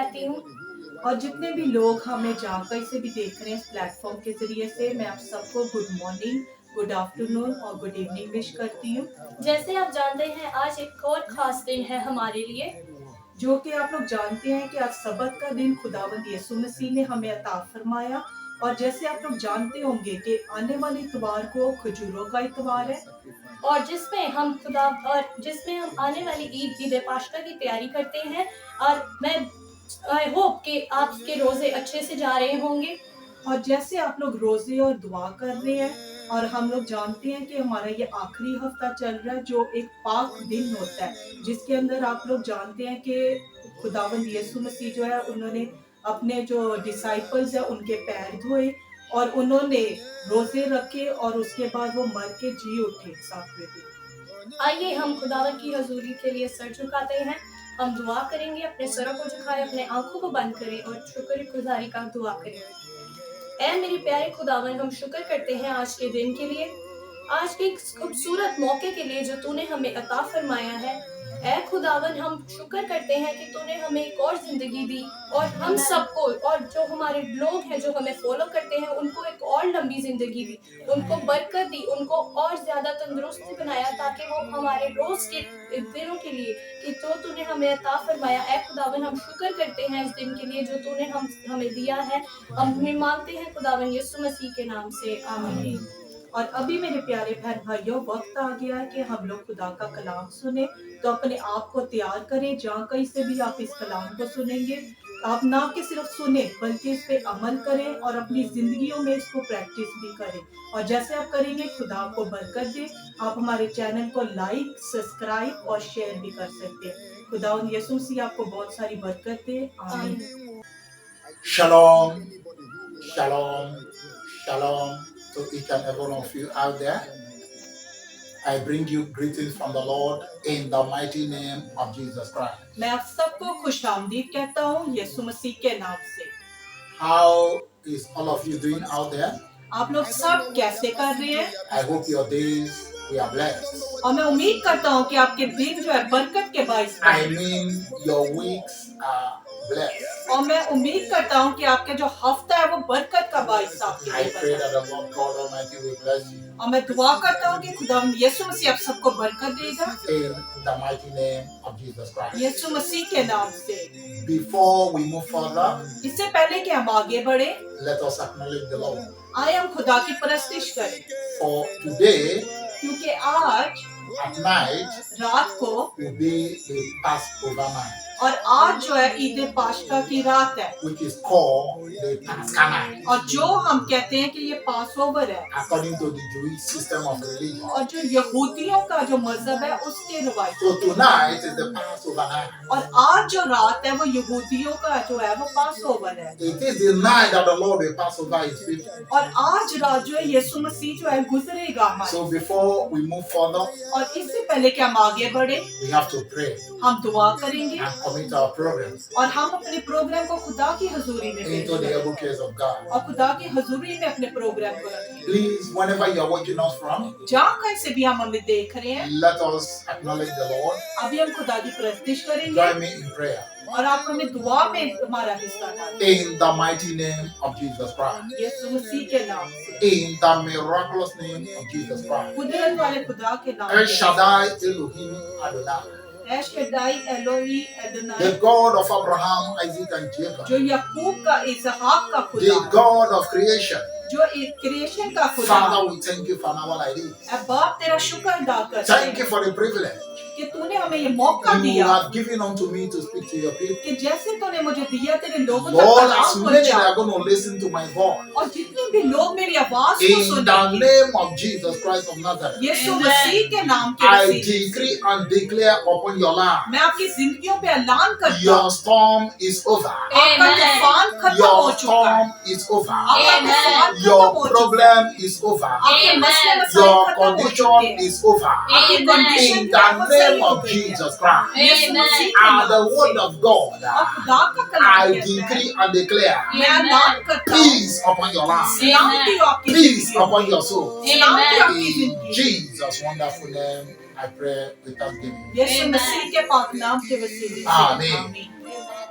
कहती हूँ। और जितने भी लोग हमें जहाँ कहीं से भी देख रहे हैं इस प्लेटफॉर्म के जरिए से, मैं आप सबको गुड मॉर्निंग, गुड आफ्टरनून और गुड इवनिंग विश करती हूँ। जैसे आप जानते हैं आज एक और खास दिन है हमारे लिए, जो कि आप लोग जानते हैं कि आज सबत का दिन खुदावंद यीशु मसीह ने हमें अता फरमाया। और जैसे आप लोग जानते होंगे कि आने वाले इतवार को खजूरों का इतवार है, और जिसमें हम आने वाली ईद पाशका की तैयारी करते हैं। और मैं आई होप कि आपके रोजे अच्छे से जा रहे होंगे। और जैसे आप लोग रोजे और दुआ कर रहे हैं, और हम लोग जानते हैं कि हमारा ये आखिरी हफ्ता चल रहा है जो एक पाक दिन होता है, जिसके अंदर आप लोग जानते हैं कि खुदावंद यीशु मसीह जो है उन्होंने अपने जो डिसाइपल्स है उनके पैर धोए और उन्होंने रोजे रखे और उसके बाद वो मर के जी उठे 7वें दिन। आइए हम खुदावन की हजूरी के लिए सर झुकाते हैं। हम दुआ करेंगे, अपने सरों को झुकाएं, अपने आंखों को बंद करें और शुक्रगुजारी का दुआ करें। ऐ मेरे प्यारे खुदावन, हम शुक्र करते हैं आज के दिन के लिए, आज के इस खूबसूरत मौके के लिए जो तूने हमें अता फरमाया है। ऐ खुदावन, हम शुक्र करते हैं कि तूने हमें एक और जिंदगी दी और हम सबको, और जो हमारे लोग हैं जो हमें फॉलो करते हैं, उनको एक और लंबी जिंदगी दी, उनको बरकत दी, उनको और ज्यादा तंदुरुस्त बनाया ताकि वो हमारे रोज के दिनों के लिए कि जो तूने हमें अता फरमाया। ऐ खुदावन, हम शुक्र करते हैं इस दिन के लिए जो तूने हमें दिया है। हम मांगते हैं खुदावन यीशु मसीह के नाम से, आमीन। और अभी मेरे प्यारे बहन भाइयों, वक्त आ गया है कि हम लोग खुदा का कलाम सुने। तो अपने आप को तैयार करें, जहाँ कहीं से भी आप इस कलाम को सुनेंगे, आप ना कि सिर्फ सुने बल्कि इस पे अमल करें और अपनी जिंदगियों में इसको प्रैक्टिस भी करें। और जैसे आप करेंगे खुदा आपको बरकत दे। आप हमारे चैनल को लाइक, सब्सक्राइब और शेयर भी कर सकते हैं। खुदा यीशु मसीह आपको बहुत सारी बरकत दे, आमीन। Shalom, shalom, shalom to each and every one of you out there. I bring you greetings from the Lord in the mighty name of Jesus Christ. मैं आप सबको खुशामदीद कहता हूँ यीशु मसीह के नाम से। How is all of you doing out there? आप लोग सब कैसे कर रहे हैं? I hope your days were blessed. और मैं उम्मीद करता हूँ कि आपके दिन जो है बरकत के बाइस I mean your weeks are blessed. और मैं उम्मीद करता हूँ कि आपका जो हफ्ता है वो बरकत का बाइस आपके I लिए pray बने। that the Lord God Almighty will bless you और मैं दुआ करता हूँ कि खुदा यीशु मसीह आप सबको बरकत देगा in the mighty name of Jesus Christ. यीशु मसीह के नाम से। Before we move further, इससे पहले कि हम आगे बढ़े, let us acknowledge the Lord. आए हम खुदा की परस्तिश करें, For today क्योंकि आज at night रात को will be the Passover night, और आज जो है ईद पाशका की रात है, which is called the Pascha night, और जो हम कहते हैं कि ये पास ओवर है according to the Jewish system of religion. और जो यहूदियों का जो मजहब है उसके रवायत। So tonight is the Passover night. और आज जो रात है वो यहूदियों का जो है वो पास ओवर है। It is the night that the Lord will pass over His people. और आज रात जो है यीशु मसीह जो है गुजरेगा हमारे। So before we move further, और इससे पहले कि हम आगे बढ़े, we have to pray हम दुआ करेंगे and commit our programs और हम अपने प्रोग्राम को खुदा की हजूरी में पेश into the करें able cares of God. और खुदा की हजूरी में अपने प्रोग्राम को रखें। Please, whenever you are watching us from, जहाँ कहीं से भी हम हमें देख रहे हैं, let us acknowledge the Lord. अभी हम खुदा की परस्तिश करेंगे Join me in prayer. और आप हमें दुआ में हमारा हिस्सा डालें In the mighty name of Jesus Christ. यीशु मसीह के नाम से, In the miraculous name of Jesus Christ. कुदरत वाले खुदा के नाम El से। Shaddai Elohim Adonai. El Shaddai Elohim Adonai, The God of Abraham, Isaac and Jacob. जो याकूब का, इसहाक का खुदा, The God of creation. जो क्रिएशन का खुदा। Father, we thank you for an hour like this. अब बाप तेरा शुक्र अदा करते Thank you हैं for the privilege कि तूने हमें ये मौका you दिया have given unto me to speak to your people. कि जैसे तूने मुझे दिया तेरे लोगों तक Lord, Kalam as many that पहुंचा are going to listen to my voice, और जितने भी लोग मेरी आवाज को in the सुनेंगे name of Jesus Christ of Nazareth, यीशु मसीह के नाम के I वसीले से decree and declare upon your life, मैं आपकी जिंदगियों पे ऐलान करता your हूँ storm is over. आपका तूफान खत्म हो Your चुका है, storm is over. आपका तूफान खत्म Your हो चुका है, problem is over. आपके मसले मसाइल Your खत्म हो चुके condition हैं, is over. आपकी कंडीशन In जो है वो the सही name हो of गई है। Jesus Christ, यीशु मसीह के and the नाम word से of God, और खुदा का कलाम I कहता है, decree and declare मैं ऐलान करता हूँ peace upon your life, सलामती हो आपकी peace जिंदगी upon में, your soul. सलामती आपकी In जिंदगी में। Jesus' wonderful name, I pray with thanksgiving. यीशु मसीह के पाक नाम के वसीले से आमीन। आमीन।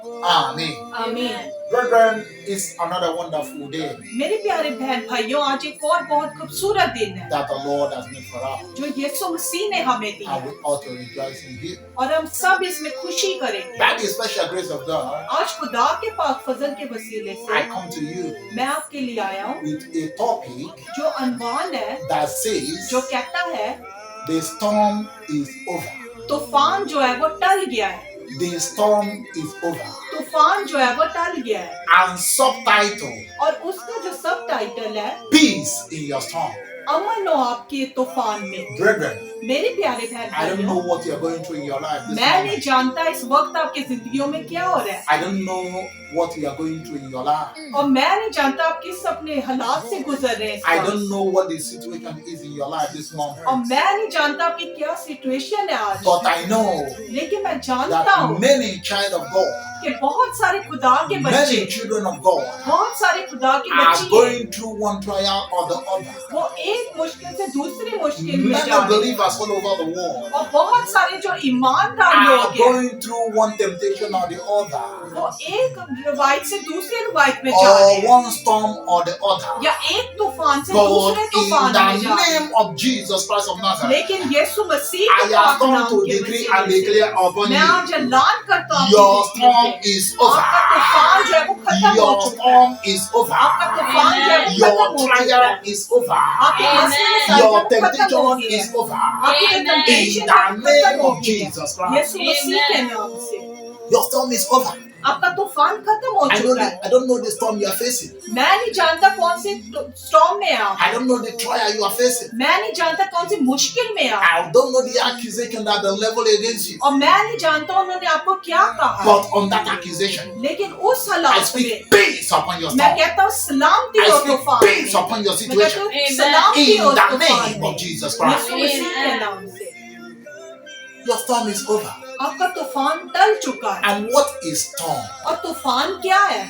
Amen. आमीन। Brethren, it's another wonderful day मेरे प्यारे बहन भाइयों, आज एक और बहुत खूबसूरत दिन है that the Lord has made for us, जो यीशु मसीह ने हमें दी and we है, ought to rejoice in Him. और हम सब इसमें खुशी करेंगे। By the special grace of God, आज खुदा के पाक फजल के वसीले से I come to you मैं आपके लिए आया हूँ with a topic जो अनवान है, that says जो कहता है the storm is over. तूफान जो है वो टल गया है। The storm is over. तूफान जो है वो टल गया है, And subtitle, और उसका जो सब टाइटल है Peace in your storm. अमन हो आपके तूफान में। Brethren, मेरे प्यारे बहन I don't know भाइयों, what you're going through in your life this मैं नहीं morning. जानता इस वक्त आपकी जिंदगियों में क्या हो रहा है, I don't know what you are going through in your life. और मैं नहीं जानता आप किस अपने हालात से गुजर रहे हैं इस I वक्त। don't know what the situation is in your life this और moment. मैं नहीं जानता आपकी क्या सिचुएशन है आज, But I know लेकिन मैं जानता that हूँ many child of God, कि बहुत सारे खुदा के many बच्चे, children of God बहुत सारे खुदा के are बच्चे going through one trial or the other. वो एक मुश्किल से दूसरी मुश्किल में जा Many रहे हैं, believers all over the world और बहुत सारे जो ईमानदार are लोग हैं going through one temptation or the other, वो एक रिवायत से दूसरी रिवायत में जा रहे or हैं, one storm or the other. या एक तूफान से But दूसरे in तूफान में the जा रहे हैं। name of Jesus Christ of Nazareth, लेकिन यीशु मसीह I के have पाक come नाम to के decree वसीले and से declare upon मैं you, आज ऐलान करता हूँ your आपकी जिंदगी storm पे, is आपका over. तूफान जो है वो खत्म हो Your चुका है, storm is over. आपका तूफान जो है वो Your खत्म हो चुका है, trial is over. आपकी मसले Your खत्म हो temptation गई है, is over. आपकी जो In temptation the है वो खत्म name हो of गई है, Jesus Christ, यीशु मसीह के नाम से your storm is over. आपका तूफान खत्म हो I चुका है। don't know the storm you are facing. मैं नहीं जानता कौन से स्टॉर्म में आप, I don't know the trial you are facing. मैं नहीं जानता कौन सी मुश्किल में आप, I don't know the accusation that they level against you. और मैं नहीं जानता उन्होंने आपको क्या कहा है, But on that accusation, लेकिन उस I हालात में speak peace upon your मैं storm. कहता हूँ सलामती I हो speak तूफान peace में, upon your मैं कहता situation. हूँ सलामती In हो the तूफान name में, of Jesus Christ, यीशु मसीह के नाम से your storm is over. आपका तूफान टल चुका है। And what is storm? और तूफान क्या है?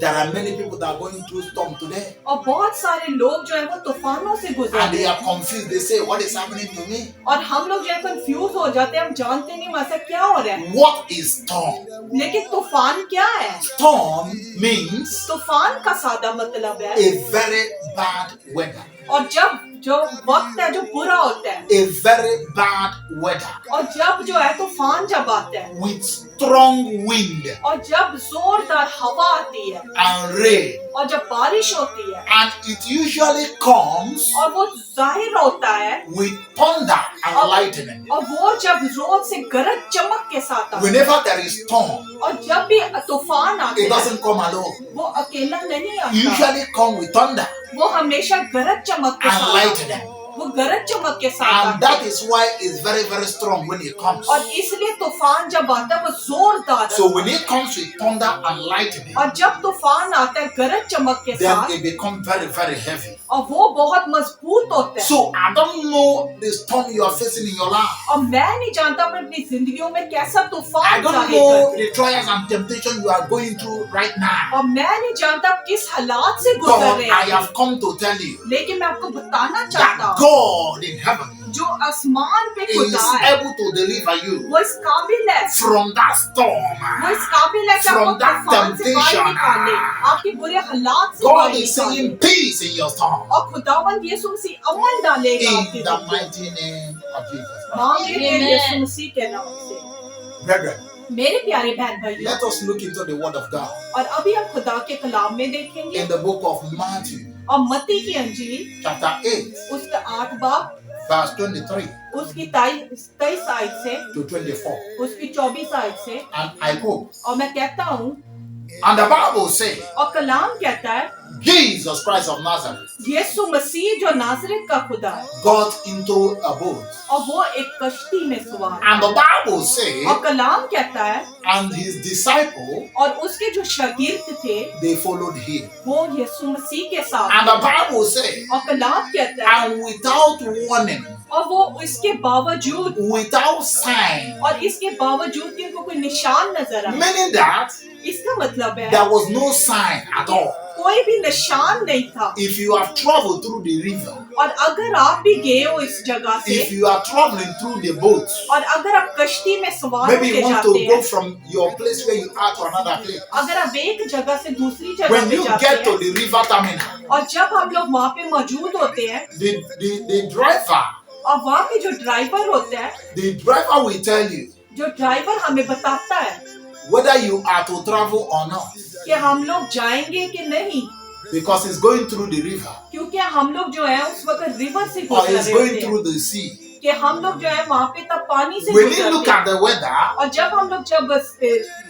There are many people that are going through storm today, और बहुत सारे लोग जो है वो तूफानों से गुजर and रहे they हैं, are confused. They say, "What is happening to me? और हम लोग जो है कंफ्यूज हो जाते हैं, हम जानते नहीं वैसा क्या हो रहा है, What is storm?" लेकिन तूफान क्या है? Storm means तूफान का सादा मतलब है a very bad weather. और जब जो वक्त है जो बुरा होता है, A very bad weather और जब जो है तूफान जब आता है, with strong wind और जब जोरदार हवा आती है, and rain, और जब बारिश होती है, and it usually comes और वो जाहिर होता है, with thunder and lightning. और वो जब जोर से गरज चमक के साथ आता है, Whenever there is storm, और जब भी तूफान आता it है doesn't come alone. वो अकेला नहीं It आता, usually come with thunder वो हमेशा गरज चमक के and साथ आता lightning. है, वो गरज चमक के साथ And आता that है, is why it's very, very strong when it comes. और इसलिए तूफान जब आता है वो जोरदार So आता when है, it comes with thunder and lightning, और जब तूफान आता है गरज चमक के then साथ, it becomes very, very heavy. और वो बहुत मजबूत होता है, So I don't know the storm you are facing in your life. और मैं नहीं जानता मैं अपनी जिंदगियों में कैसा I तूफान don't जाहिर know करती the trials and temptation you are going through right now. और मैं नहीं जानता आप किस हालात से गुजर But रहे I हैं, have come to tell you लेकिन मैं आपको बताना चाहता that हूँ God in heaven जो आसमान पे is खुदा है able to deliver you वो इस काबिल है, from that storm. वो इस काबिल है कि आपको From that तूफान से बाहर temptation. निकाले, आपके बुरे हालात से बाहर God is निकाले, saying peace in your storm. और खुदावंद यीशु मसीह अमन डालेगा In आपकी the जिंदगी में। mighty name of Jesus Christ. मांगे Amen. यीशु मसीह के नाम से। Brethren, मेरे प्यारे बहन भाइयों, let us look into the word of God और अभी हम खुदा के कलाम में देखेंगे, in the book of Matthew, और मत्ती की अंजील chapter 8, उसका 8 बाब verse 23 उसकी 23 आयत से to 24. उसकी 24 आयत से, And I quote, और मैं कहता हूँ, and the Bible says, और कलाम कहता है Jesus Christ of Nazareth यीशु मसीह जो नाजरेत का खुदा है, got into a boat. और वो एक कश्ती में सवार, And the Bible says, और कलाम कहता है and his disciple, और उसके जो शागिर्द थे they followed him. वो यीशु मसीह के साथ, And the Bible says, और कलाम कहता है and without warning, और वो इसके बावजूद, without sign, और इसके बावजूद कि उनको कोई निशान नजर आए, meaning that इसका मतलब है there was no sign at all. कोई भी निशान नहीं था। If you have traveled through the river, और अगर आप भी गए हो इस जगह से, if you are traveling through the boat, और अगर आप कश्ती में सवार maybe होके you want जाते to go हैं, from your place where you are to another place. अगर आप एक जगह से दूसरी जगह When पे you जाते get to हैं, the river terminal, और जब हम लोग वहाँ पे मौजूद होते हैं, the driver, और वहाँ पे जो ड्राइवर होता है, the driver will tell you जो ड्राइवर हमें बताता है whether you are to travel or not, कि हम लोग जाएंगे कि नहीं, because it's going through the river क्योंकि हम लोग जो है उस वक्त रिवर से or गुजर it's रहे going होते हैं, through the sea. कि हम लोग जो है वहाँ पे तब पानी से When you look गुजरते हैं। at the weather, और जब हम लोग जब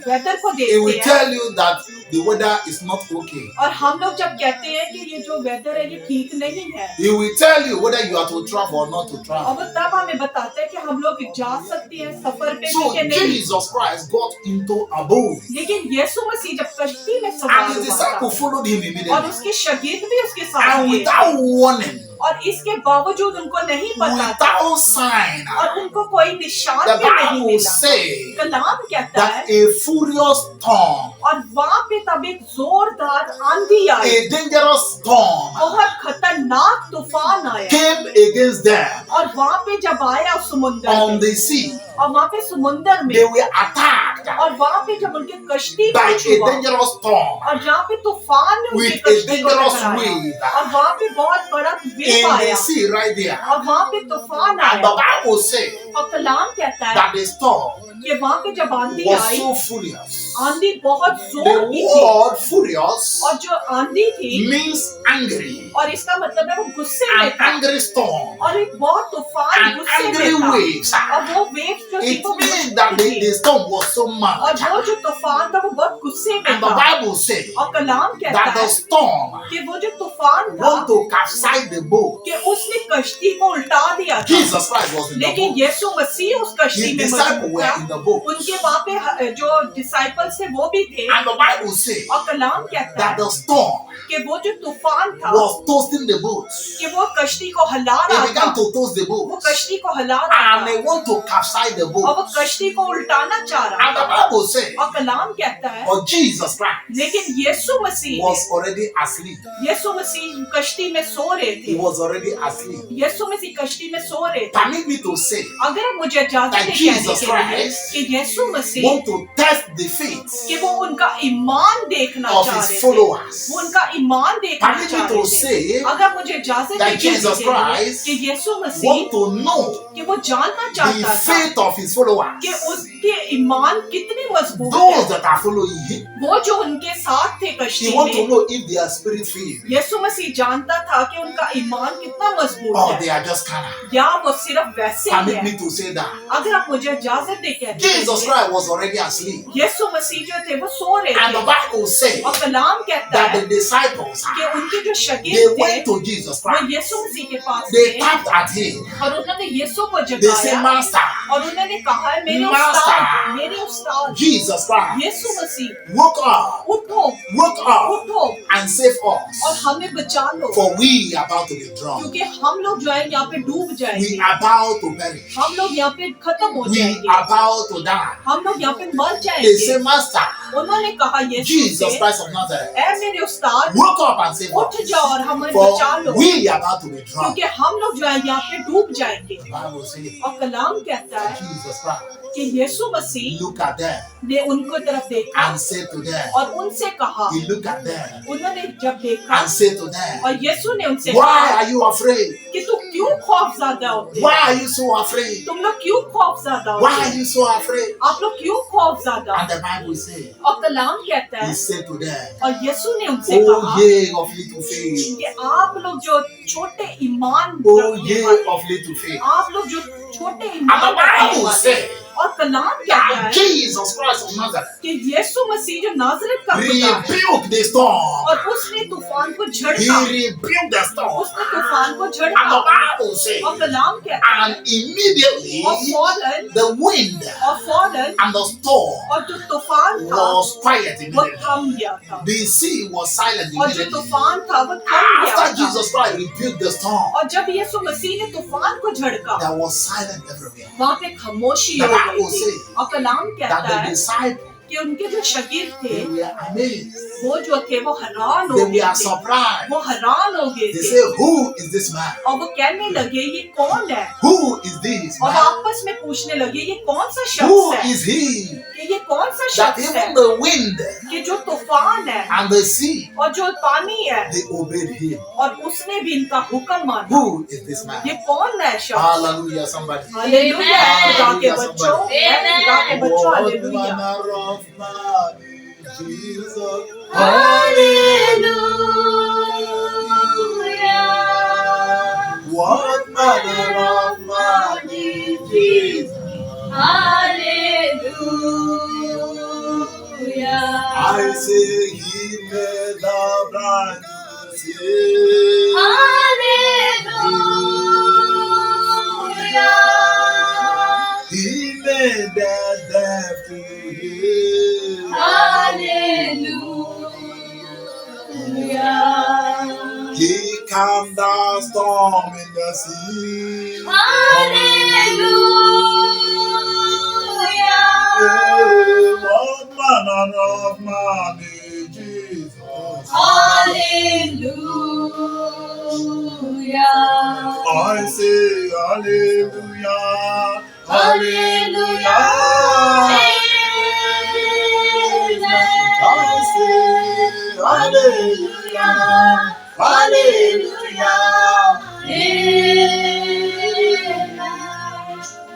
वेदर को it will देखते हैं, tell you that the weather is not okay. और हम लोग जब कहते हैं कि ये जो वेदर है ये ठीक नहीं है, It will tell you whether you are to travel or not to और travel. वो तब हमें बताता है कि हम लोग जा सकते हैं सफर पे So भी कि नहीं। Jesus Christ got into a boat लेकिन यीशु मसीह जब कश्ती में सवार and his हुआ disciples था, followed him और immediately. उसके शागिर्द भी उसके साथ And थे, without warning, और इसके बावजूद उनको नहीं पता था, without sign, और उनको कोई निशान the भी नहीं Bible मिला। says कलाम कहता है, that a furious storm, और वहाँ पे तब एक जोरदार आंधी आई, a dangerous storm बहुत खतरनाक तूफान आया, came against them और वहाँ पे जब आया समुद्र on में, the sea. और वहाँ पे समुद्र में, They were attacked और वहाँ पे जब उनके कश्ती by को a छुआ, dangerous storm और जहाँ पे तूफान ने उनकी with a कश्ती को dangerous टकराया, wave और वहाँ पे बहुत बड़ा वेव in the आया, sea right there. और वहाँ पे तूफान And the आया, Bible says और कलाम कहता है that the storm कि वहाँ पे जब आंधी was आई, so furious. आंधी बहुत The जोर की थी, word furious और जो आंधी थी, means angry. और इसका मतलब है वो गुस्से में An था, angry storm. और एक बहुत तूफान An गुस्से angry में था, waves. और वो वेव जो थी It वो means बहुत that थी, the storm was so और much. वो जो तूफान था वो बहुत गुस्से में And the था, Bible says और कलाम कहता that the है storm कि वो जो तूफान था want to capsize the boat. कि उसने कश्ती को उल्टा दिया था, Jesus Christ was in the लेकिन boat. यीशु मसीह उस कश्ती His में disciples मौजूद were था, in the boat. उनके वहाँ पे जो डिसाइपल्स थे वो भी थे, And the Bible says और कलाम कहता that है the storm कि वो जो तूफान था was toasting the boat. कि वो कश्ती को हिला It रहा began था, to toast the वो boat. कश्ती को हिला रहा And they था, want to capsize the और boat. वो कश्ती को उल्टाना चाह रहा And the था, Bible says, और कलाम कहता है but Jesus Christ लेकिन यीशु मसीह was already asleep. यीशु मसीह कश्ती में सो रहे He थे, was already asleep. यीशु मसीह कश्ती में सो रहे थे। Permit me to say अगर मुझे इजाजत that है कहने Jesus के लिए Christ कि यीशु मसीह want to test the faith कि वो उनका ईमान देखना of चाह his रहे थे, followers. वो उनका ईमान देखना Permit चाह me to रहे थे। say अगर मुझे इजाजत है that कहने Jesus के लिए Christ कि यीशु want मसीह to know कि वो जानना the चाहता था faith of his followers. कि उसके ईमान कितनी मजबूत Those है, that are following him. वो जो उनके साथ थे He कश्ती want to में, know if they are spirit filled यीशु मसीह जानता था कि उनका ईमान कितना मजबूत or है, they are just carnal. या वो सिर्फ वैसे ही Permit है। me to say that अगर आप मुझे इजाजत दे कहने के Jesus लिए, Christ was already asleep. यीशु मसीह जो थे वो सो रहे And the थे, Bible says और कलाम कहता that है the disciples, कि उनके जो they शागिर्द थे went to Jesus वो Christ. यीशु मसीह के पास They गए tapped at him. और उन्होंने यीशु को They say, जगाया Master, और उन्होंने कहा है मेरे Master. उस्ताद, मेरे उस्ताद Jesus Christ, यीशु मसीह woke up, उठो woke up उठो and save और us. हमें बचा लो, For we are about to be drowned. क्योंकि हम लोग जो है यहाँ पे डूब We जाएंगे, are about to perish. हम लोग यहाँ पे खत्म हो We जाएंगे, are about to die. हम लोग यहाँ पे मर They say, जाएंगे। Master, उन्होंने कहा यीशु Jesus से Christ of Nazareth, ऐ मेरे उस्ताद woke up and save उठ us. जाओ और हमें बचा लो, For we are about to be drowned. क्योंकि हम लोग जो है यहाँ पे डूब जाएंगे। The Bible says, और कलाम कहता है Jesus Christ, कि यीशु मसीह look at them ने उनको तरफ देखा and say to them, और उनसे कहा, He looked at them उन्होंने जब देखा and say to them, और यीशु ने उनसे Why कहा are you afraid? कि तुम क्यों खौफज़दा होते हो? Why are you so afraid? तुम लोग क्यों खौफज़दा Why होते are हो? you so afraid? आप लोग क्यों खौफज़दा? And the Bible says, और कलाम कहता He है said to them, और यीशु ने उनसे Oh कहा ye of little faith, कि आप लोग जो छोटे ईमान oh रखने ye वाले, of little faith. आप लोग जो छोटे And ईमान the रखने Bible वाले, says और कलाम कहता that है Jesus Christ of Nazareth कि यीशु मसीह जो नाज़रेत का खुदा है rebuked the storm. और उसने तूफान को He झड़का, rebuked the storm. उसने तूफान को And the झड़का Bible says, और कलाम कहता है and immediately और फौरन the wind और and the storm और जो तूफान था was quiet वो immediately. थम गया था, The sea was silent और जो immediately. तूफान था वो थम गया After था, Jesus Christ rebuked the storm, और जब यीशु मसीह ने तूफान को झड़का there was silence everywhere. वहाँ पे खामोशी The हो गई Bible थी। says और कलाम That कहता the है disciple कि कि उनके जो शागिर्द थे they were amazed. वो जो थे वो हैरान हो They गए were थे, surprised. वो हैरान हो गए They थे say, who is this man? और वो कहने लगे ये कौन है, Who is this और man? आपस में पूछने लगे ये कौन सा Who शख्स है, is he कि ये कौन सा that शख्स है even the wind कि जो तूफान है and the sea, और जो पानी है they obeyed him? और उसने भी इनका हुक्म माना। Who is this man? ये कौन है शख्स? Hallelujah, somebody. हालेलुया, खुदा के बच्चों, Amen. खुदा के बच्चों, What hallelujah. manner of man is Jesus? What manner of man is Jesus? I say he made the blind to see. He made the deaf to hear. He calmed the storm in the sea. What manner of man is Jesus? I say hallelujah, hallelujah. I say hallelujah, hallelujah.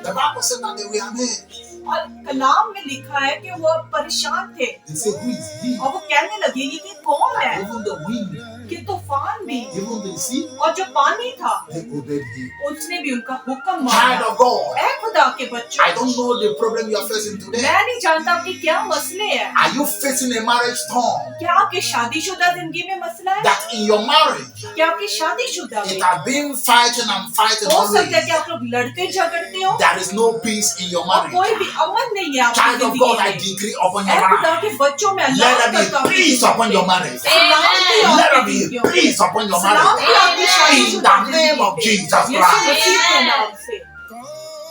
The Bible said that they were amazed. और कलाम में लिखा है कि वो परेशान थे They say, who is he? और वो कहने लगे ये कौन है Even the wind, कि तूफान भी even the sea, और जो पानी था they obeyed him. उसने भी उनका हुक्म Child माना। of God, ऐ खुदा के बच्चों, I don't know the problem you are facing today. मैं नहीं जानता कि क्या मसले हैं। Are you facing a marriage storm क्या आपकी शादीशुदा जिंदगी में मसला है? that in your marriage क्या आपकी शादीशुदा it में has been fighting and fighting हो always? सकता है कि आप लोग लड़ते झगड़ते हो There is no peace in your और कोई marriage. भी अमन नहीं है आपकी Child of God, I जिंदगी में। decree upon ऐ your खुदा life. के बच्चों में Let there be peace upon your marriage. Let there be peace upon your marriage. In the name of Jesus Christ.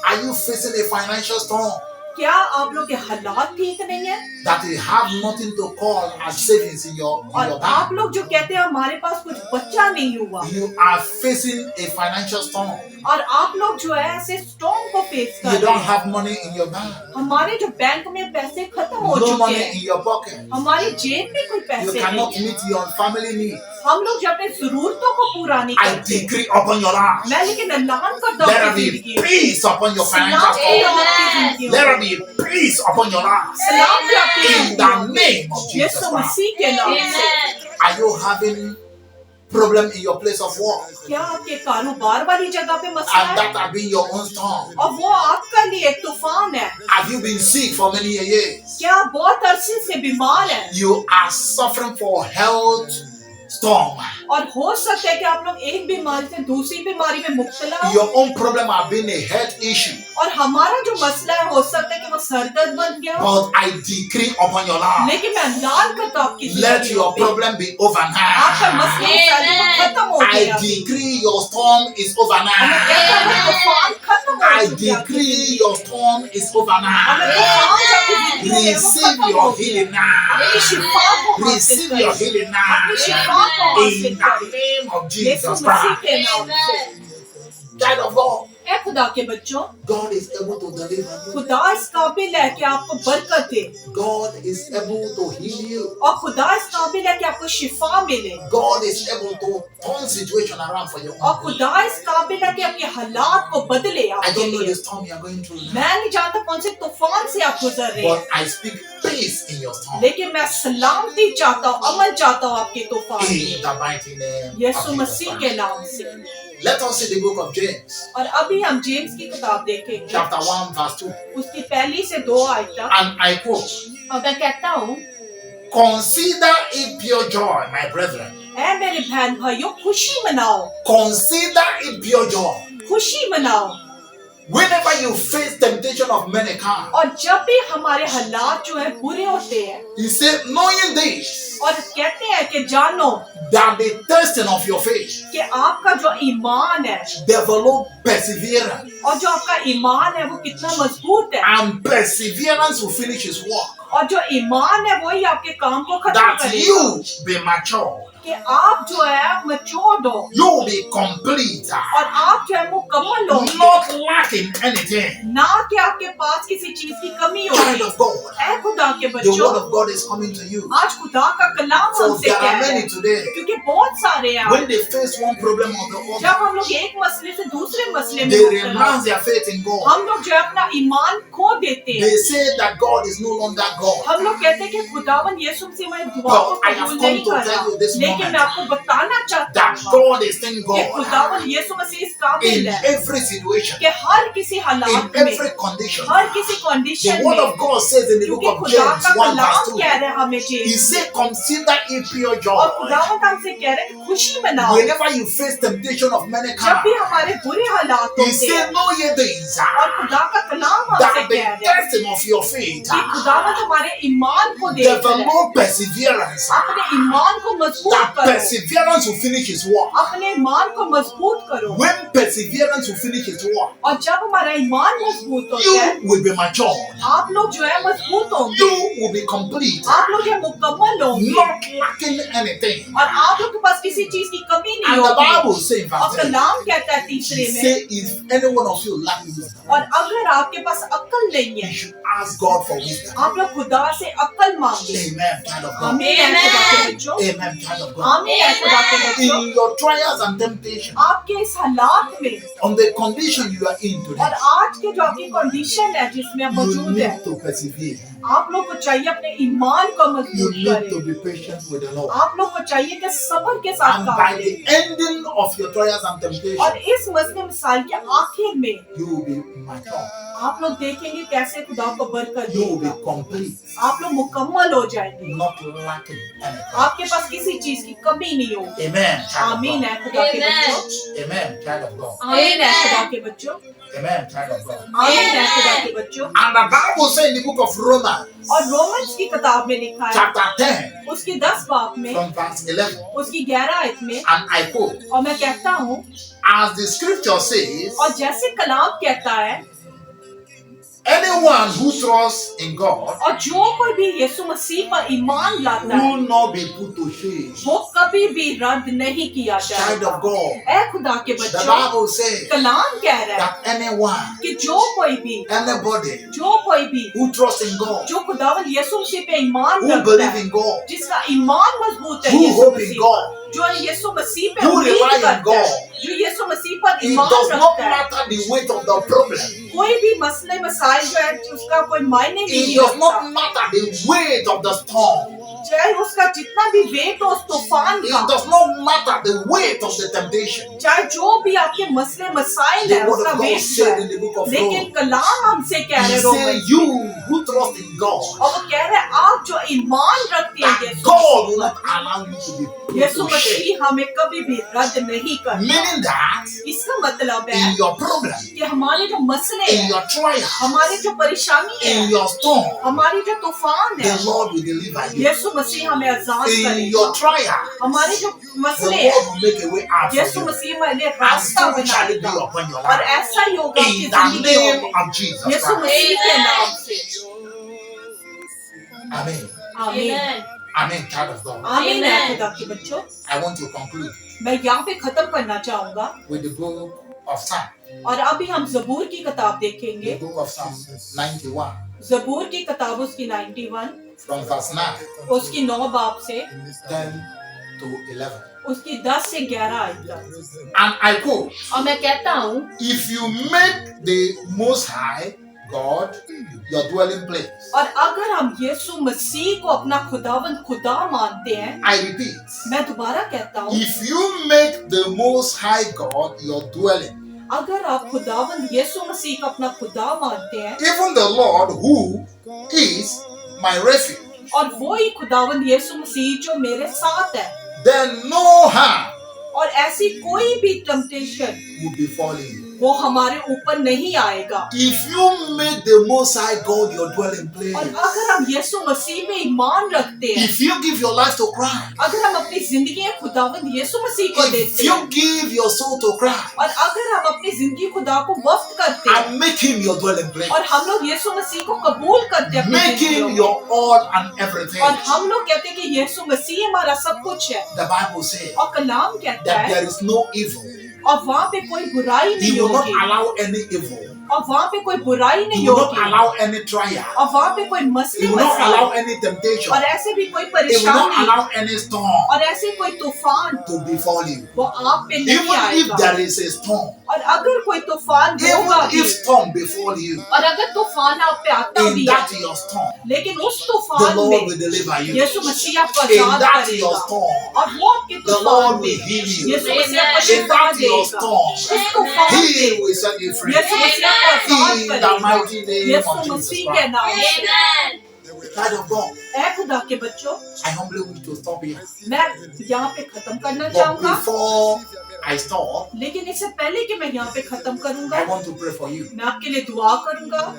Are you facing a financial storm क्या आप लोग के हालात ठीक नहीं है that you have nothing to call as savings in your और आप bank? लोग जो कहते हैं हमारे पास कुछ बच्चा नहीं हुआ You are facing a financial storm. और आप लोग जो है ऐसे स्टॉर्म को फेस कर You रहे don't हैं। have money in your bank. हमारे जो बैंक में पैसे खत्म हो No चुके money हैं, in your pocket. हमारी जेब में कोई You पैसे cannot नहीं है, meet your family needs. हम लोग जो अपने जरूरतों को पूरा नहीं I करते। decree upon your life. मैं लेकिन ऐलान करता Let there हूँ be जिंदगी में peace upon your financial सलाम storm. भी आपकी जिंदगी Let there में, be peace upon your life. सलाम भी आपकी In जिंदगी the में, name of Jesus Yeshu Christ. मसीह के नाम से। Are you having problem in your place of work? क्या आपके कारोबार वाली जगह पे मसला And है that have been your own storm. और वो आपका लिए एक तूफान है? Have you been sick for many years? क्या आप बहुत अरसे से बीमार हैं You are suffering for health storm. और हो सकता है कि आप लोग एक बीमारी से दूसरी बीमारी में मुब्तला हो Your own problem have been a health issue. और हमारा जो मसला है हो सकता है कि वो सर दर्द बन गया हो, But I decree upon your life. लेकिन मैं ऐलान करता हूं आपकी Let जिंदगी your में problem be over आपका मसला now. शायद वो खत्म हो I गया। decree your storm is over हमें कहता है वो now. तूफान खत्म हो I चुका है आपकी decree जिंदगी your में। storm is over हमें now. तूफान जो आपकी जिंदगी में है, वो Receive खत्म your हो गया। healing अपनी now. शिफा को हासिल Receive your करें, healing अपनी now. शिफा को हासिल In the करें name of Yeshu Jesus Masih Christ. के नाम से। Child of God, ऐ खुदा के बच्चों, God is able to deliver you. खुदा इस काबिल है कि आपको बरकत दे God is able to heal you. और खुदा इस काबिल है कि आपको शिफा मिले God is able to turn situation around for your और own good. खुदा इस काबिल है कि आपके हालात को बदले I आपके don't know लिए। the storm you are going through now, मैं नहीं जानता कौन से तूफान से आप गुजर रहे हैं, but I speak peace in your storm. लेकिन मैं सलामती चाहता हूँ, अमन चाहता हूँ आपके तूफान In में the mighty name of Yeshu Jesus Masih Christ. के नाम से। Let us see the book of James, और अभी हम जेम्स की किताब देखेंगे, chapter 1, verse 2. उसकी पहली से 2 आयत तक, And I quote, और मैं कहता हूँ, consider it pure joy, my brethren. ऐ मेरे बहन भाइयों खुशी मनाओ, Consider it pure joy. खुशी मनाओ Whenever you face temptation of many kinds, और जब भी हमारे हालात जो है बुरे होते हैं, he said, knowing this, और कहते हैं कि जानो that the testing of your faith कि आपका जो ईमान है develop perseverance, और जो आपका ईमान है वो कितना मजबूत है, and perseverance will finish his work, और जो ईमान है वही आपके काम को खत्म that करेगा, you be mature, कि आप जो है मैच्योर्ड हो you will be complete, और आप जो है मुकम्मल हो, not lacking anything. ना कि आपके पास किसी चीज की कमी हो। Child of God, ऐ खुदा के the बच्चों, word of God is coming to you. आज खुदा का कलाम For हमसे there कह are रहा है, many today, क्योंकि बहुत सारे हैं when they face one problem or the other, जब हम लोग एक मसले से दूसरे मसले में they मुब्तला renounce their faith in God. हम लोग जो है अपना ईमान खो देते हैं। They say that God is no longer God. हम लोग कहते हैं कि खुदावन यीशु मसीह हमारी दुआ को But I have कबूल come नहीं to कर tell रहा, you this लेकिन moment मैं आपको बताना चाहता that हूँ God is still कि God खुदावन यीशु मसीह इस काबिल in है every situation, कि हर किसी in हालात में, every condition. हर किसी The कंडीशन word में, of God says in the book क्योंकि of खुदा James का 1 कलाम verse 2, कह रहा है हमें he चीज, said, consider it pure और joy खुदावन हमसे कह रहे हैं कि खुशी मनाओ whenever you face temptation of many जब भी kinds. हमारे बुरे हालात He होते हैं, said, know ye this, और खुदा का कलाम हमसे that the कह रहा है testing of your faith कि खुदावन हमारे ईमान को देख रहे हैं, develop perseverance, अपने ईमान को मजबूत that करो, perseverance will finish his work. अपने ईमान को मजबूत करो, When perseverance will finish its work, और जब हमारा ईमान मजबूत होता है, you will be mature, आप लोग जो है मजबूत होंगे, you will be complete, आप लोग जो है मुकम्मल होंगे, not lacking anything. और आप लोग के पास किसी चीज की कमी नहीं And the होगी। Bible says in और verse 3, कलाम कहता है he तीसरे में, say if any one of you lack wisdom, और अगर आपके पास अक्ल नहीं you है, should ask God for wisdom. आप लोग खुदा से अक्ल मांगे। Amen, child of God. आमीन है खुदा के बच्चों, Amen, child of God. आमीन है खुदा के बच्चों। In your trials and temptations, आपके इस हालात में on the condition you are in और today, आज के जो आपकी कंडीशन है जिसमें आप you मौजूद है, need to persevere. आप लोग को चाहिए अपने ईमान को You मजबूत need to करें। be patient with the Lord. आप लोग को चाहिए कि सब्र के साथ And काम by करें, the ending of your trials and temptations, और इस मसले मिसाल के आखिर में you will be mature. आप लोग देखेंगे कैसे खुदा को बरकत You will be देगा, complete, आप लोग मुकम्मल हो जाएंगे, not lacking anything. आपके पास किसी चीज की कमी नहीं होगी। Amen, child of आमीन God. है खुदा के बच्चों, Amen, child of God. आमीन है खुदा के बच्चों, Amen, child of God. आमीन है खुदा के बच्चों। And the Bible says in the book of Romans, और रोमन्स की किताब में लिखा है chapter 10, उसकी 10 बाब में from verse 11, उसकी 11 आयत में, and I quote, और मैं कहता हूँ, as the scripture says, और जैसे कलाम कहता है, anyone who trusts in God और जो कोई भी यीशु मसीह पर ईमान लाता है will not be put to shame. वो कभी भी रद्द नहीं किया Child जाएगा। of God, ऐ खुदा के the बच्चों, Bible says कलाम कह रहा है that anyone, कि जो कोई भी anybody who trusts in God, जो खुदावन यीशु मसीह पे ईमान who रखता believe है, in God, जिसका ईमान मजबूत है who Yeshu hope in Masih God, पर, जो यीशु मसीह पे who उम्मीद rely on करता है, God, जो यीशु मसीह पर it ईमान does not रखता है, matter the weight of the problem. कोई भी मसले मसाइल जो है उसका कोई मायने It नहीं does रखता, not matter the weight of the storm. चाहे उसका जितना भी वेट हो उस तूफान It का, does not matter the weight of the temptation. चाहे जो भी आपके मसले मसाइल The है word उसका of God वेट said है, in the book of लेकिन Romans, कलाम हमसे कह he रहे said, Romans you who trust in God, और वो कह रहे हैं आप जो ईमान रखते हैं that God will not allow you to be put Yeshu to shame. मसीह हमें कभी भी रद्द नहीं करता। Meaning that इसका मतलब है in your problem, कि हमारे जो मसले in हैं, your trial, हमारी जो परेशानी है, in your storm, हमारी जो तूफान है, the Lord will deliver you. यीशु मसीह हमें आजाद In करेगा। your trial, हमारे जो the मसले Lord हैं, will make a way out for Yeshu you. मसीह हमारे And रास्ता so shall it be बनाएगा upon your और life. ऐसा ही होगा आपकी In the जिंदगी name में of Jesus यीशु Christ. मसीह के नाम से। Amen. आमीन। Amen, child of God. आमीन है खुदा के बच्चों। I want to conclude मैं यहाँ पे खत्म करना चाहूंगा with the book of Psalm. और अभी हम जबूर की किताब The देखेंगे। book of Psalm 91, जबूर की किताब उसकी 91 from verse 9, उसकी 9 बाब से 10 to 11. उसकी 10 से 11 आयत तक। And I quote, और मैं कहता हूँ, if you make the Most High God your dwelling place, और अगर हम यीशु मसीह को अपना खुदावंद खुदा मानते हैं, I repeat, मैं दोबारा कहता हूँ, if you make the Most High God your dwelling, अगर आप खुदावंद यीशु मसीह को अपना खुदा मानते हैं even the Lord who is my refuge, और वो ही खुदावंद यीशु मसीह जो मेरे साथ है, then no harm और ऐसी कोई भी टेम्पटेशन will befall you. वो हमारे ऊपर नहीं आएगा। If you make the Most High God your dwelling और place, अगर हम यीशु मसीह में ईमान रखते हैं, if you give your life to Christ, अगर हम अपनी जिंदगी खुदावंद यीशु मसीह को if देते you हैं, give your soul to Christ और अगर हम अपनी जिंदगी खुदा को वक्त करते हैं and make Him your dwelling place, और हम लोग यीशु मसीह को कबूल करते हैं अपनी make जिंदगियों Him में, your all and everything, और हम लोग कहते हैं कि यीशु मसीह हमारा सब कुछ है, the Bible says और कलाम कहता that है there is no evil. और वहाँ पे कोई बुराई He नहीं will not होगी, allow any evil. और वहाँ पे कोई बुराई He नहीं will not होगी, allow any trial. और वहाँ पे कोई He मसले will not मसाइल allow any temptation. और ऐसे भी कोई He will not परेशानी allow any storm और ऐसे कोई तूफान to befall you. वो आप पे नहीं Even if आएगा। there is a storm, और अगर कोई तूफान होगा even भी, if storm befall you, और अगर तूफान आप पे आता in भी that है, your storm, लेकिन उस the तूफान Lord में will deliver you. यीशु मसीह आपको In आजाद that करेगा, your storm, और वो आपके the तूफान Lord में will heal you. यीशु मसीह आपको In शिफा that your देगा, storm, उस तूफान He में will set you free. यीशु मसीह आपको आजाद In the करेगा, mighty name Yeshu of Jesus मसीह के Christ. नाम से। Child of God, ऐ खुदा के बच्चों, I humbly wish to stop here. मैं यहाँ पे खत्म करना But चाहूंगा, before I stop, लेकिन इससे पहले कि मैं यहाँ पे खत्म करूंगा, I want to pray for you. मैं आपके लिए दुआ करूंगा।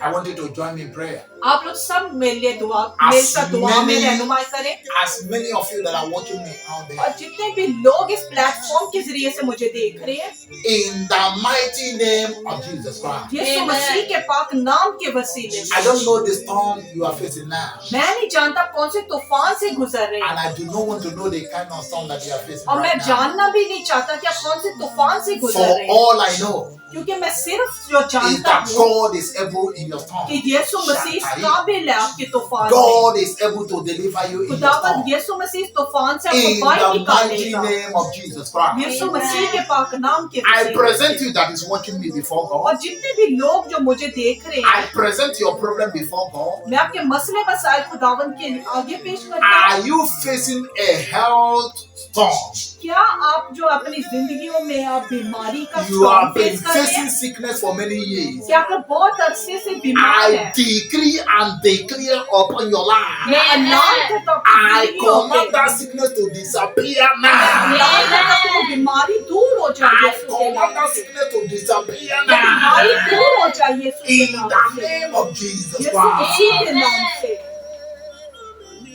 I want you to join me in prayer. आप लोग सब मेरे लिए दुआ, मेरे साथ दुआ में रहनुमाई करें, As many of you that are watching me out there, और जितने भी लोग इस प्लेटफॉर्म के जरिए से मुझे देख रहे हैं, in the mighty name of Jesus Christ. यीशु मसीह के पाक नाम के वसीले I से, don't know the storm you are facing now, मैं नहीं जानता आप कौन से तूफान से गुजर रहे and हैं, I do not want to know the kind of storm that you are facing और मैं right now. जानना भी नहीं चाहता कि आप कौन से तूफान से गुजर For रहे हैं, all I know क्योंकि मैं सिर्फ जो is जानता that हूँ God is able in your storm. कि यीशु मसीह काबिल है आपके तूफान में। God is able to deliver you in your storm. खुदावंद यीशु मसीह इस तूफान से In आपको बाहर the mighty निकालेगा, name of Jesus Christ. यीशु मसीह के पाक नाम के I वसीले present से। you that is watching me before God. और जितने भी लोग जो मुझे देख रहे I हैं, present your problem before God. मैं आपके मसले मसाइल खुदावंद के आगे पेश करता हूँ। Are you facing a health storm? क्या आप जो अपनी जिंदगियों में आप बीमारी का You storm have been face कर रहे facing हैं, sickness for many years. क्या आप लोग बहुत अरसे से बीमार I हैं, decree and declare upon your life. मैं ऐलान करता हूँ I अपनी जिंदगियों command में, that sickness to disappear मैं now. ऐलान करता हूँ कि वो बीमारी दूर हो जाए I यीशु के command नाम that से, sickness to disappear वो बीमारी now. दूर हो जाए यीशु के In नाम the से, name of Jesus Yeshu Christ. मसीह के नाम से।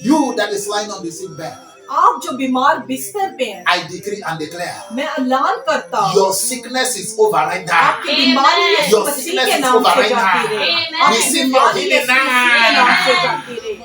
You that is lying on the sick bed, आप जो बीमार बिस्तर पे हैं, I decree and declare. मैं ऐलान करता हूँ Your sickness is over right now. आपकी बीमारी यीशु Your मसीह sickness के is नाम over से right जाती now. रहे, आपकी Receive your बीमारी healing यीशु मसीह के नाम से now. जाती रहे।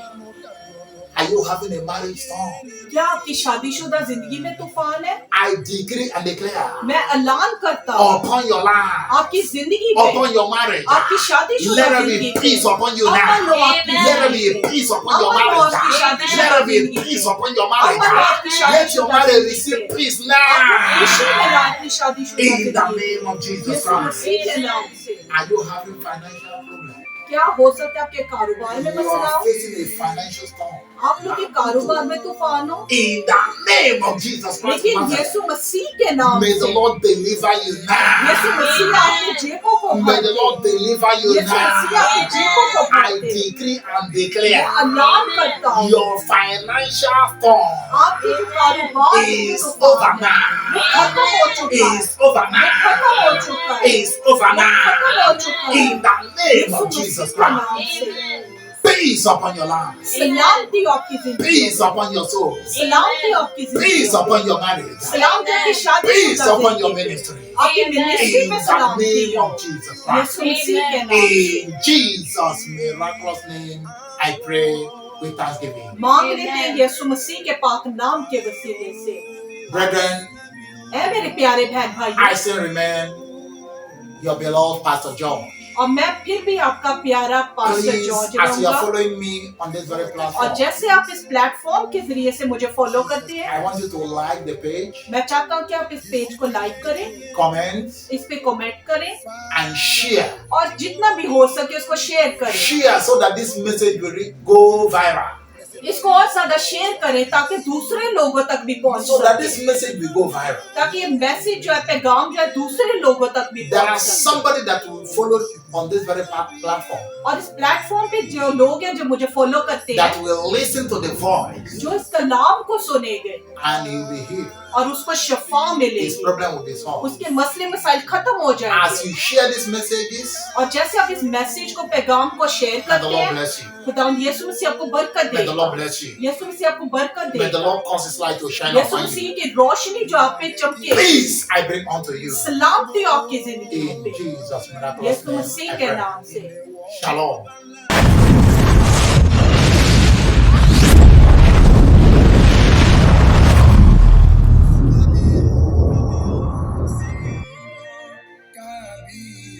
Are you having a marriage storm? क्या आपकी शादीशुदा जिंदगी में तूफान है? I decree and declare मैं ऐलान करता हूँ upon your life, आपकी जिंदगी पे, upon your marriage. आपकी शादीशुदा Let there जिंदगी be पे, peace upon you Aman low now. आपकी Let there be जिंदगी पे, peace upon your Aman low marriage. आपकी Let शादीशुदा there be जिंदगी peace पे, upon your marriage. अमन लो आपकी Let your शादीशुदा marriage जिंदगी receive पे, peace आपको खुशी now. मिला अपनी शादीशुदा In the जिंदगी name of में, Jesus यीशु Christ. मसीह के नाम से। Are you having financial problems? क्या हो सकता है आपके कारोबार में You मसला are हो, facing a financial storm. आप लोग के कारोबार में तूफान हो, In the name of Jesus Christ, लेकिन Nazareth, यीशु मसीह के नाम may the से Lord deliver you Yeshu now. मसीह आपकी जेबों को May भर the they. Lord deliver you यीशु मसीह आपकी now. जेबों को भर I दे। decree and मैं declare ऐलान करता हूँ your financial storm आपकी जो कारोबार में is तूफान over है, वो now. खत्म हो चुका है, Is over वो खत्म हो now. चुका है, Is over वो खत्म हो now. चुका है। In the name Yeshu of Jesus मसीह के नाम Christ. से Peace upon your life. सलामती हो आपकी जिंदगी Peace में, upon your soul. सलामती हो आपकी जिंदगी Peace में, upon your marriage. सलामती आपकी Peace शादीशुदा upon your जिंदगी में, ministry. आपकी मिनिस्ट्री In में the सलामती name हो of Jesus Christ. यीशु मसीह के नाम से। In Jesus' miraculous name, I pray with thanksgiving. मांग लेते हैं यीशु मसीह के पाक नाम के वसीले से। Brethren, ऐ मेरे प्यारे बहन I भाइयों, still remain your beloved Pastor George. और मैं फिर भी आपका प्यारा pastor Please, George as you are रहूंगा, following me on this very और platform, जैसे आप इस प्लेटफॉर्म के जरिए से मुझे फॉलो करते हैं, I want you to like the page, मैं चाहता हूँ कि आप इस पेज को लाइक करें, comment, इस पे कमेंट करें, and share. और जितना भी हो सके उसको शेयर करें, Share so that this message will go viral. इसको और ज्यादा शेयर करें ताकि दूसरे लोगों तक भी पहुंच So that this सके, message will go viral. ताकि ये मैसेज जो है, पैगाम जो है, दूसरे लोगों तक भी There are पहुंच सके। somebody that will follow on this very platform और इस प्लेटफॉर्म पे जो लोग हैं जो मुझे फॉलो करते that हैं, will listen to the voice जो इस कलाम को सुनेंगे and he will be healed. और उसको शफा his मिलेगी, problem will be solved. उसके मसले मसाइल खत्म हो As जाएंगे। you share these messages, और जैसे आप इस मैसेज को, पैगाम को शेयर may the करते Lord हैं, bless you. खुदावंद यीशु मसीह आपको बरकत May the देगा, Lord bless you. यीशु मसीह आपको बरकत May the देगा, Lord cause his light to shine Yeshu upon you. मसीह की रोशनी जो आप पे चमके, Peace I bring unto you. सलामती आपकी जिंदगी In पे, Jesus' miraculous Yeshu name, Masih I के pray. नाम से। Shalom. Gabi.